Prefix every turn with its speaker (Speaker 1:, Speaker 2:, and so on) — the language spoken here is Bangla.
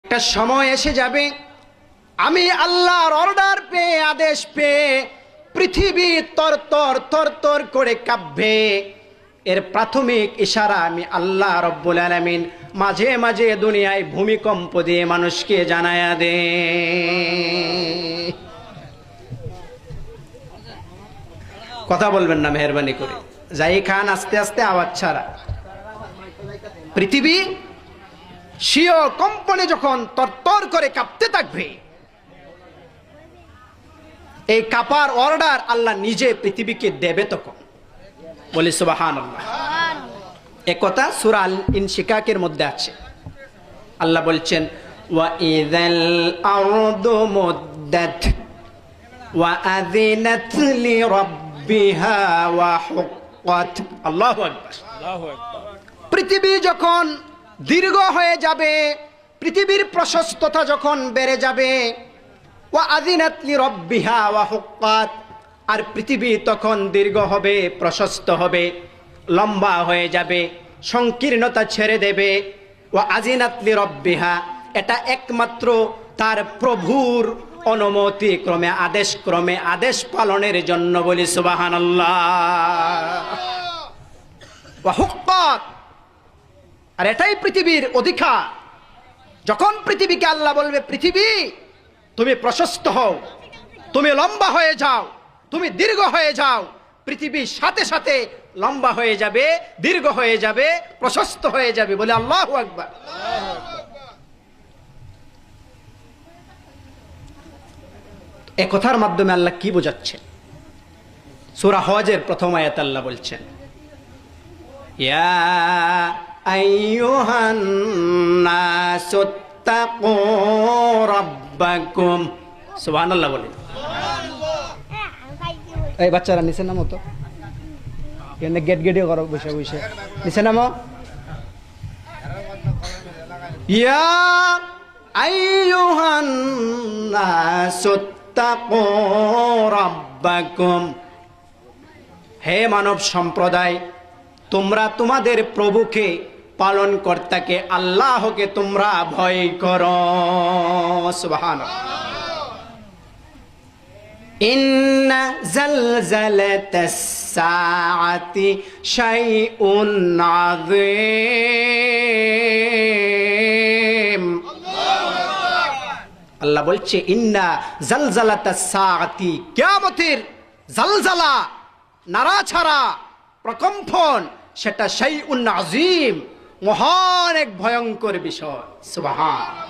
Speaker 1: একটা সময় এসে যাবে আমি আল্লাহর অর্ডার পেয়ে আদেশ পেয়ে পৃথিবী তরতর করে কাঁপবে। এর প্রাথমিক ইশারা আমি আল্লাহ রব্বুল আলামিন মাঝে মাঝে দুনিয়ায় ভূমিকম্প দিয়ে মানুষকে জানায়া দে। কথা বলবেন না মেহেরবানি করে, যাই খান আস্তে আস্তে আওয়াজ ছাড়া। পৃথিবী স্বীয় কম্পনে যখন তরতর করে কাঁপতে থাকবে, এই কাঁপার অর্ডার আল্লাহ নিজে পৃথিবীকে দেবে তখন। বলি সুবহানাল্লাহ। এ কথা সূরা আল ইনশিকাকের মধ্যে আছে। আল্লাহ বলছেন ওয়া ইযাল আরদু মুদ্দাত ওয়া আযিনাত লিরাব্বিহা ওয়া হুক্কাত। আল্লাহু আকবার। পৃথিবী যখন দীর্ঘ হয়ে যাবে, পৃথিবীর প্রশস্ততা যখন বেড়ে যাবে, ওয়া আযিনাত লিরাব্বিহা ওয়া হুক্কাত, আর পৃথিবী তখন দীর্ঘ হবে, প্রশস্ত হবে, লম্বা হয়ে যাবে, সংকীর্ণতা ছেড়ে দেবে। ওয়া আযিনাত লিরাব্বিহা, এটা একমাত্র তার প্রভুর অনুমতি ক্রমে, আদেশ ক্রমে, আদেশ পালনের জন্য। বলি সুবহানাল্লাহ। ওয়া হুক্কাত, আর এটাই পৃথিবীর অধিকার। যখন পৃথিবীকে আল্লাহ বলবে পৃথিবী তুমি প্রশস্ত হও, তুমি লম্বা হয়ে যাও, তুমি দীর্ঘ হয়ে যাও, পৃথিবীর সাথে সাথে লম্বা হয়ে যাবে, দীর্ঘ হয়ে যাবে, প্রশস্ত হয়ে যাবে। বলে আল্লাহু আকবার। এ কথার মাধ্যমে আল্লাহ কি বোঝাচ্ছে? সূরা হজের প্রথম আয়াত আল্লাহ বলছেন ইয়া আইয়ুহান নাসুত্তাকু রাব্বাকুম। সুবহানাল্লাহ বলেন। এই বাচ্চারা নিচে নামো তো, এখানে গেট গেটে করো, বসে বসে নিচে নামো। ইয়া আইয়ুহান নাসুত্তাকু রাব্বাকুম, হে মানব সম্প্রদায়, তোমরা তোমাদের প্রভুকে, পালন কর্তাকে, আল্লাহকে তোমরা ভয় করো। সুবহানাল্লাহ। ইন্না জালজালাতাস সাআতি শাইউন আযীম। আল্লাহ বলছে ইন্না জালজালাতাস সাআতি, কিয়ামতের জালজালা, নাড়াছাড়া, প্রকম্পন, সেটা শাইউন আযীম, মহান এক ভয়ঙ্কর বিষয়। সুবহান।